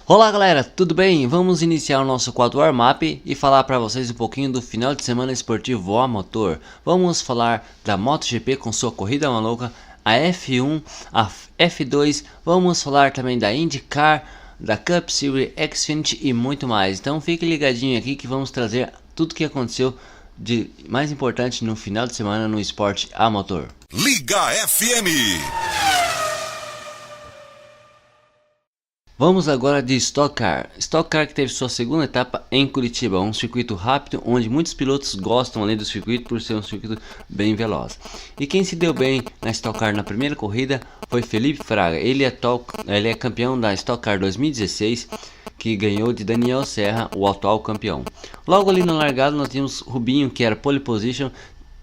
Olá galera, tudo bem? Vamos iniciar o nosso quadro warm-up e falar para vocês um pouquinho do final de semana esportivo a motor. Vamos falar da MotoGP com sua corrida maluca, a F1, a F2, vamos falar também da IndyCar, da Cup Series, Xfinity e muito mais. Então fique ligadinho aqui que vamos trazer tudo o que aconteceu de mais importante no final de semana no esporte a motor. Liga FM. Vamos agora de Stock Car. Stock Car que teve sua segunda etapa em Curitiba, um circuito rápido onde muitos pilotos gostam além do circuito por ser um circuito bem veloz. E quem se deu bem na Stock Car na primeira corrida foi Felipe Fraga. Ele é campeão da Stock Car 2016, que ganhou de Daniel Serra, o atual campeão. Logo ali na largada nós tínhamos Rubinho, que era pole position,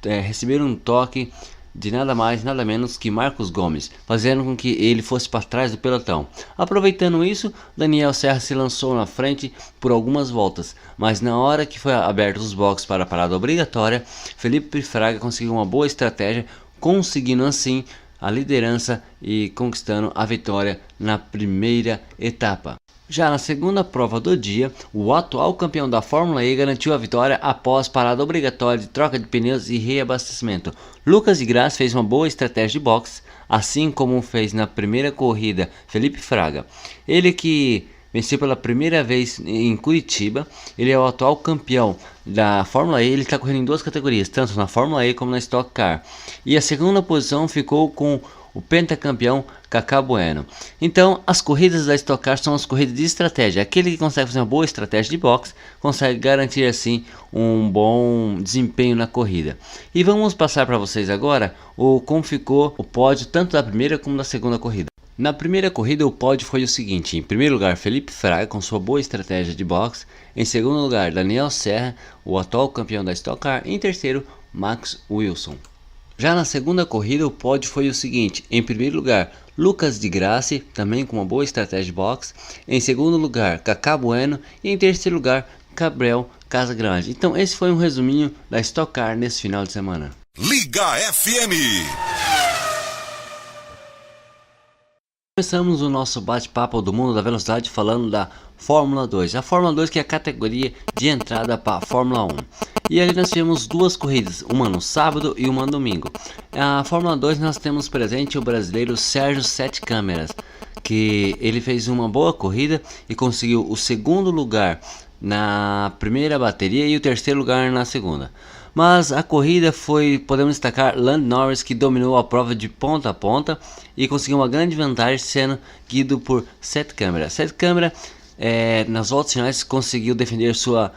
receberam um toque de nada mais nada menos que Marcos Gomes, fazendo com que ele fosse para trás do pelotão. Aproveitando isso, Daniel Serra se lançou na frente por algumas voltas, mas na hora que foi abertos os boxes para a parada obrigatória, Felipe Fraga conseguiu uma boa estratégia, conseguindo assim a liderança e conquistando a vitória na primeira etapa. Já na segunda prova do dia, o atual campeão da Fórmula E garantiu a vitória após parada obrigatória de troca de pneus e reabastecimento. Lucas de Graça fez uma boa estratégia de boxe, assim como fez na primeira corrida Felipe Fraga. Ele que venceu pela primeira vez em Curitiba, ele é o atual campeão da Fórmula E, ele está correndo em duas categorias, tanto na Fórmula E como na Stock Car. E a segunda posição ficou com o pentacampeão Kaká Bueno. Então, as corridas da Stock Car são as corridas de estratégia. Aquele que consegue fazer uma boa estratégia de boxe consegue garantir assim um bom desempenho na corrida. E vamos passar para vocês agora como ficou o pódio tanto da primeira como da segunda corrida. Na primeira corrida o pódio foi o seguinte: em primeiro lugar Felipe Fraga com sua boa estratégia de boxe, em segundo lugar Daniel Serra, o atual campeão da Stock Car, e em terceiro Max Wilson. Já na segunda corrida o pódio foi o seguinte: em primeiro lugar Lucas de Graça, também com uma boa estratégia de boxe, em segundo lugar Kaká Bueno e em terceiro lugar Gabriel Casagrande. Então esse foi um resuminho da Stock Car nesse final de semana. Liga FM. Começamos o nosso bate-papo do mundo da velocidade falando da Fórmula 2. A Fórmula 2 que é a categoria de entrada para a Fórmula 1. E ali nós tivemos duas corridas, uma no sábado e uma no domingo. A Fórmula 2 nós temos presente o brasileiro Sérgio Sete Câmeras, que ele fez uma boa corrida e conseguiu o segundo lugar na primeira bateria e o terceiro lugar na segunda. Mas a corrida podemos destacar Lando Norris, que dominou a prova de ponta a ponta e conseguiu uma grande vantagem sendo guiado por Sete Câmeras. Sete Câmeras nas voltas finais conseguiu defender sua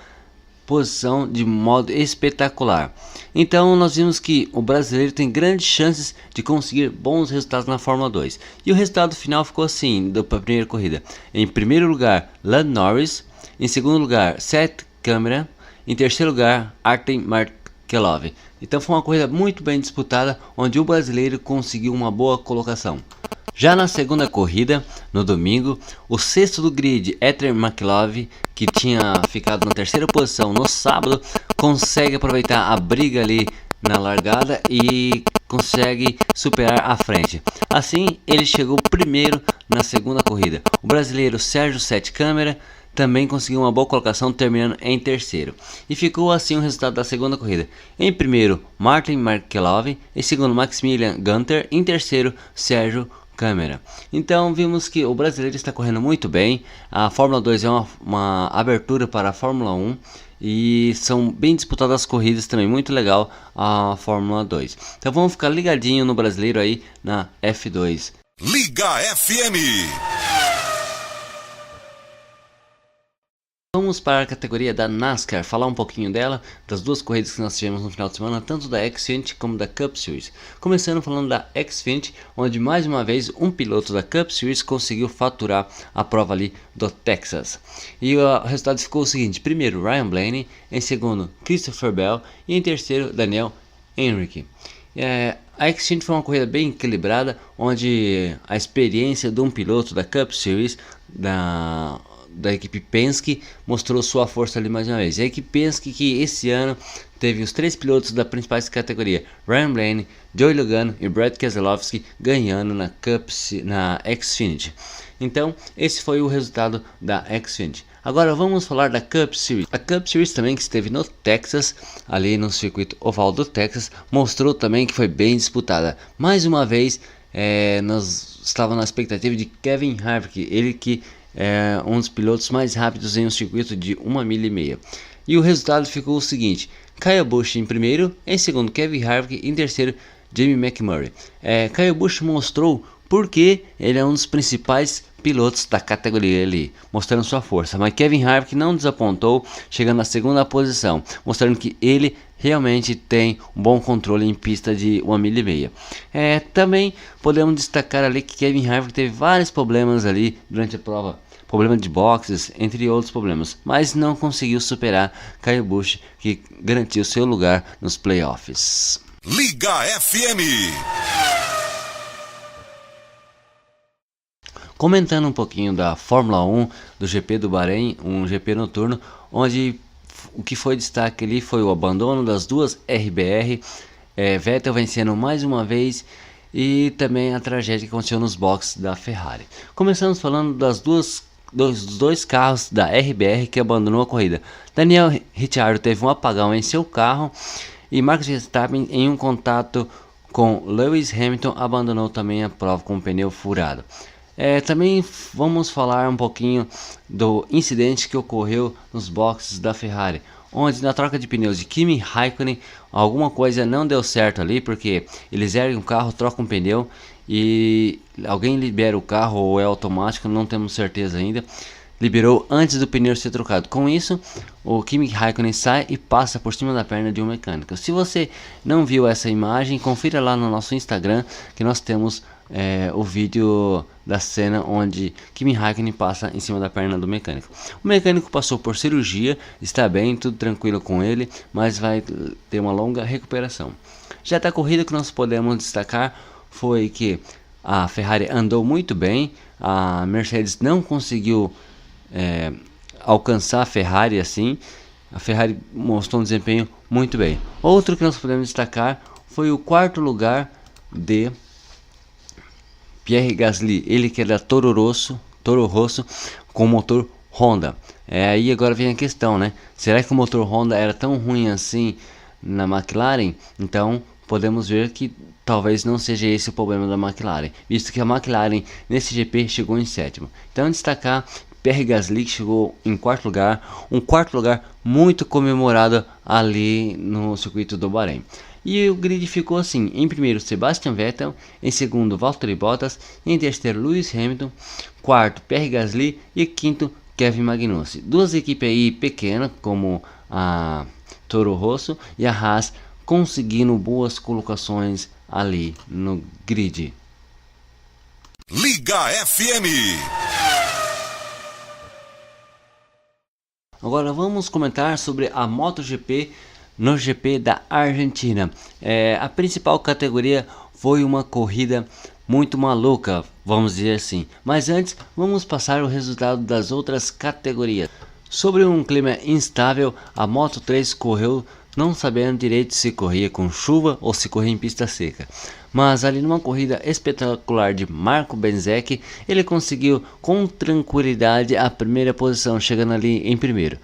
posição de modo espetacular. Então nós vimos que o brasileiro tem grandes chances de conseguir bons resultados na Fórmula 2. E o resultado final ficou assim da primeira corrida: em primeiro lugar Lando Norris, em segundo lugar Sete Câmeras, em terceiro lugar Artem Markelov. Então foi uma corrida muito bem disputada, onde o brasileiro conseguiu uma boa colocação. Já na segunda corrida, no domingo, o sexto do grid, Artem Markelov, que tinha ficado na terceira posição no sábado, consegue aproveitar a briga ali na largada e consegue superar a frente. Assim, ele chegou primeiro na segunda corrida. O brasileiro Sérgio Sete Câmeras também conseguiu uma boa colocação, terminando em terceiro. E ficou assim o resultado da segunda corrida: em primeiro Martin Markelov, em segundo Maximilian Gunter, em terceiro Sérgio Câmara. Então vimos que o brasileiro está correndo muito bem. A Fórmula 2 é uma abertura para a Fórmula 1 e são bem disputadas as corridas também, muito legal a Fórmula 2. Então vamos ficar ligadinho no brasileiro aí na F2. Liga FM. Vamos para a categoria da NASCAR, falar um pouquinho dela, das duas corridas que nós tivemos no final de semana, tanto da Xfinity como da Cup Series. Começando falando da Xfinity, onde mais uma vez um piloto da Cup Series conseguiu faturar a prova ali do Texas. E o resultado ficou o seguinte: primeiro Ryan Blaney, em segundo Christopher Bell e em terceiro Daniel Hemric. A Xfinity foi uma corrida bem equilibrada, onde a experiência de um piloto da Cup Series, da equipe Penske, mostrou sua força ali mais uma vez. A equipe Penske que esse ano teve os três pilotos da principal categoria, Ryan Blaney, Joey Logano e Brad Keselowski, ganhando na Xfinity. Então esse foi o resultado da Xfinity. Agora vamos falar da Cup Series. A Cup Series também, que esteve no Texas, ali no circuito oval do Texas, mostrou também que foi bem disputada. Mais uma vez, nós estávamos na expectativa de Kevin Harvick, ele que é um dos pilotos mais rápidos em um circuito de 1,5 milha. E o resultado ficou o seguinte: Kyle Busch em primeiro, em segundo Kevin Harvick, em terceiro Jamie McMurray. Kyle Busch mostrou porque ele é um dos principais pilotos da categoria ali, mostrando sua força, mas Kevin Harvick não desapontou, chegando na segunda posição, mostrando que ele realmente tem um bom controle em pista de 1,5 milha. Também podemos destacar ali que Kevin Harvick teve vários problemas ali durante a prova, problema de boxes, entre outros problemas, mas não conseguiu superar Kyle Busch, que garantiu seu lugar nos playoffs. Liga FM. Comentando um pouquinho da Fórmula 1, do GP do Bahrein, um GP noturno, onde o que foi destaque ali foi o abandono das duas RBR, Vettel vencendo mais uma vez, e também a tragédia que aconteceu nos boxes da Ferrari. Começamos falando dos dois carros da RBR que abandonou a corrida. Daniel Ricciardo teve um apagão em seu carro, e Max Verstappen, em um contato com Lewis Hamilton, abandonou também a prova com o pneu furado. Também vamos falar um pouquinho do incidente que ocorreu nos boxes da Ferrari, onde na troca de pneus de Kimi Raikkonen alguma coisa não deu certo ali, porque eles erguem o carro, trocam um pneu e alguém libera o carro, ou é automático, não temos certeza ainda. Liberou antes do pneu ser trocado. Com isso, o Kimi Raikkonen sai e passa por cima da perna de um mecânico. Se você não viu essa imagem, confira lá no nosso Instagram, que nós temos o vídeo da cena onde Kimi Raikkonen passa em cima da perna do mecânico. O mecânico passou por cirurgia, está bem, tudo tranquilo com ele, mas vai ter uma longa recuperação. Já da corrida, que nós podemos destacar foi que a Ferrari andou muito bem, a Mercedes não conseguiu alcançar a Ferrari assim. A Ferrari mostrou um desempenho muito bem. Outro que nós podemos destacar foi o quarto lugar de Pierre Gasly, ele que é da Toro Rosso com motor Honda. Aí agora vem a questão, né? Será que o motor Honda era tão ruim assim na McLaren? Então podemos ver que talvez não seja esse o problema da McLaren, visto que a McLaren nesse GP chegou em sétimo. Então destacar Pierre Gasly, que chegou em quarto lugar, um quarto lugar muito comemorado ali no circuito do Bahrein. E o grid ficou assim: em primeiro Sebastian Vettel, em segundo Valtteri Bottas, em terceiro Lewis Hamilton, quarto Pierre Gasly e quinto Kevin Magnussen. Duas equipes aí pequenas como a Toro Rosso e a Haas conseguindo boas colocações ali no grid. Liga FM. Agora vamos comentar sobre a MotoGP no GP da Argentina. A principal categoria foi uma corrida muito maluca, vamos dizer assim. Mas antes, vamos passar o resultado das outras categorias. Sobre um clima instável, a Moto3 correu não sabendo direito se corria com chuva ou se corria em pista seca. Mas ali numa corrida espetacular de Marco Bezzecchi, ele conseguiu com tranquilidade a primeira posição, chegando ali em primeiro.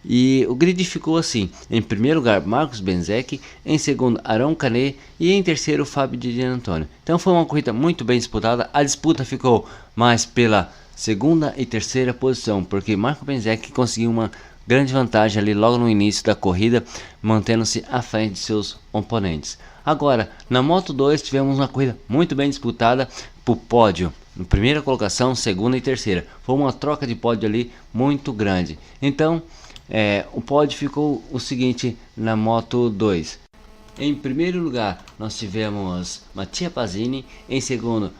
E o grid ficou assim: em primeiro lugar Marcos Bezzecchi, em segundo Arão Canet e em terceiro Fábio Di Antonio. Então foi uma corrida muito bem disputada. A disputa ficou mais pela segunda e terceira posição, porque Marco Bezzecchi conseguiu uma grande vantagem ali logo no início da corrida, mantendo-se à frente de seus oponentes. Agora, na Moto 2 tivemos uma corrida muito bem disputada por pódio, na primeira colocação, segunda e terceira. Foi uma troca de pódio ali muito grande. Então, o pódio ficou o seguinte na Moto 2. Em primeiro lugar, nós tivemos Mattia Pasini, em segundo,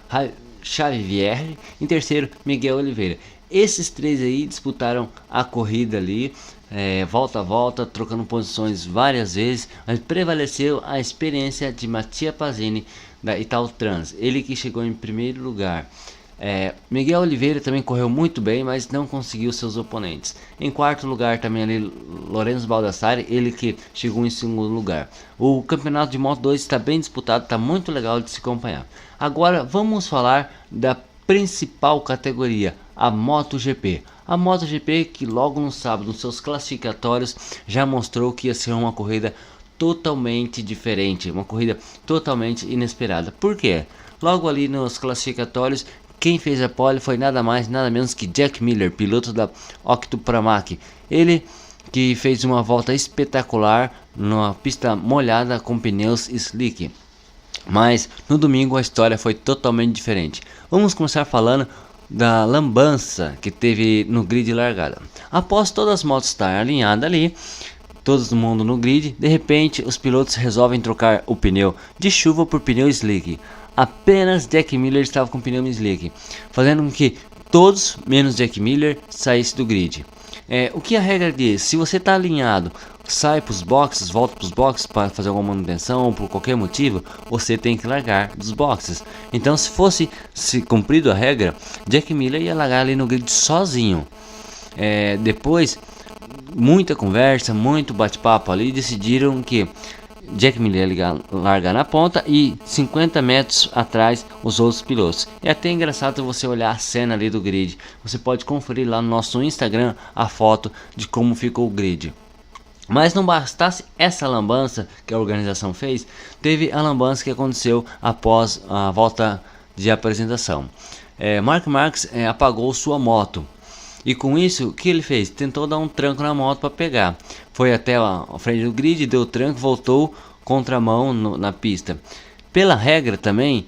Xavi Vierge, em terceiro, Miguel Oliveira. Esses três aí disputaram a corrida ali, volta a volta, trocando posições várias vezes, mas prevaleceu a experiência de Mattia Pasini da Italtrans, ele que chegou em primeiro lugar. Miguel Oliveira também correu muito bem, mas não conseguiu seus oponentes. Em quarto lugar também ali Lorenzo Baldassari, ele que chegou em segundo lugar. O campeonato de Moto 2 está bem disputado, está muito legal de se acompanhar. Agora vamos falar da principal categoria, a MotoGP. A MotoGP que logo no sábado, nos seus classificatórios, já mostrou que ia ser uma corrida totalmente diferente, uma corrida totalmente inesperada. Por quê? Logo ali nos classificatórios, quem fez a pole foi nada mais, nada menos que Jack Miller, piloto da Octo Pramac. Ele que fez uma volta espetacular numa pista molhada com pneus slick. Mas no domingo a história foi totalmente diferente. Vamos começar falando da lambança que teve no grid de largada. Após todas as motos estarem alinhadas ali, todo mundo no grid, de repente os pilotos resolvem trocar o pneu de chuva por pneu slick. Apenas Jack Miller estava com pneu slick, fazendo com que todos, menos Jack Miller, saíssem do grid. O que a regra diz? Se você está alinhado, sai para os boxes, volta para os boxes para fazer alguma manutenção ou por qualquer motivo, você tem que largar dos boxes. Então, se fosse cumprido a regra, Jack Miller ia largar ali no grid sozinho. Depois, muita conversa, muito bate-papo ali, decidiram que Jack Miller ia largar na ponta e 50 metros atrás os outros pilotos. É até engraçado você olhar a cena ali do grid. Você pode conferir lá no nosso Instagram a foto de como ficou o grid. Mas não bastasse essa lambança que a organização fez, teve a lambança que aconteceu após a volta de apresentação. Mark Marques apagou sua moto. E com isso, o que ele fez? Tentou dar um tranco na moto para pegar. Foi até a frente do grid, deu tranco, voltou contramão na pista. Pela regra também,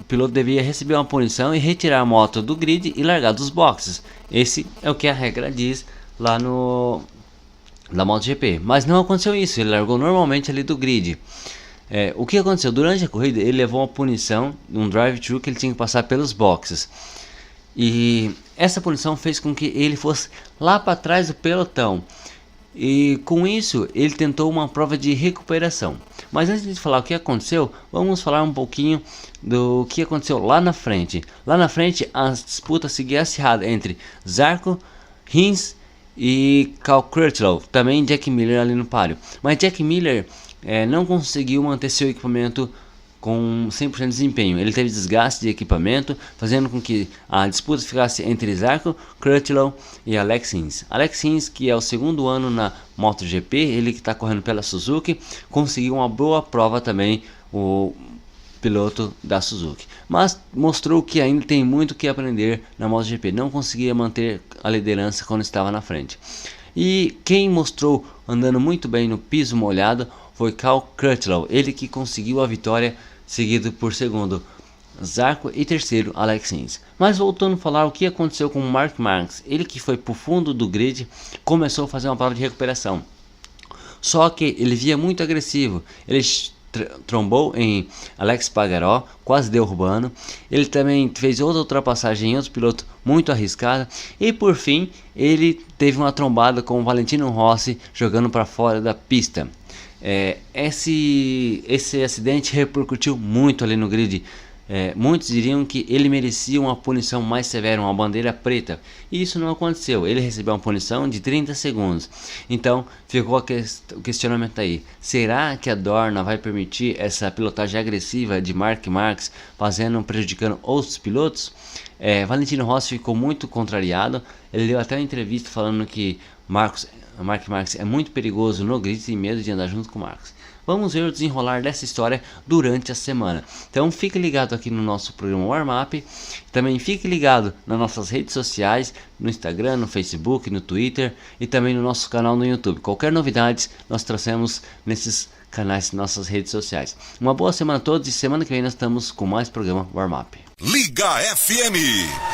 o piloto devia receber uma punição e retirar a moto do grid e largar dos boxes. Esse é o que a regra diz lá na MotoGP. Mas não aconteceu isso, ele largou normalmente ali do grid. O que aconteceu? Durante a corrida, ele levou uma punição, um drive-thru que ele tinha que passar pelos boxes. E essa punição fez com que ele fosse lá para trás do pelotão. E com isso ele tentou uma prova de recuperação. Mas antes de falar o que aconteceu, vamos falar um pouquinho do que aconteceu lá na frente. Lá na frente a disputa seguia acirrada entre Zarco, Rins e Cal Crutchlow. Também Jack Miller ali no páreo. Mas Jack Miller não conseguiu manter seu equipamento com 100% de desempenho. Ele teve desgaste de equipamento, fazendo com que a disputa ficasse entre Zarco, Crutchlow e Alex Rins. Alex Rins, que é o segundo ano na MotoGP, ele que está correndo pela Suzuki, conseguiu uma boa prova também, o piloto da Suzuki. Mas mostrou que ainda tem muito que aprender na MotoGP. Não conseguia manter a liderança quando estava na frente. E quem mostrou andando muito bem no piso molhado foi Cal Crutchlow, ele que conseguiu a vitória, seguido por segundo Zarco e terceiro Alex Rins. Mas voltando a falar o que aconteceu com o Mark Marques, ele que foi para o fundo do grid, começou a fazer uma prova de recuperação. Só que ele via muito agressivo, ele trombou em Alex Pagaró, quase derrubando. Ele também fez outra ultrapassagem em outro piloto muito arriscada. E por fim, ele teve uma trombada com o Valentino Rossi jogando para fora da pista. Esse acidente repercutiu muito ali no grid. Muitos diriam que ele merecia uma punição mais severa, uma bandeira preta. E isso não aconteceu. Ele recebeu uma punição de 30 segundos. Então ficou o questionamento aí. Será que a Dorna vai permitir essa pilotagem agressiva de Mark Marques, prejudicando outros pilotos? Valentino Rossi ficou muito contrariado. Ele deu até uma entrevista falando que Mark Marques é muito perigoso no grid e tem medo de andar junto com o Marcos. Vamos ver o desenrolar dessa história durante a semana. Então fique ligado aqui no nosso programa Warm Up. Também fique ligado nas nossas redes sociais, no Instagram, no Facebook, no Twitter e também no nosso canal no YouTube. Qualquer novidade nós trazemos nesses canais, nossas redes sociais. Uma boa semana a todos e semana que vem nós estamos com mais programa Warm Up. Liga FM.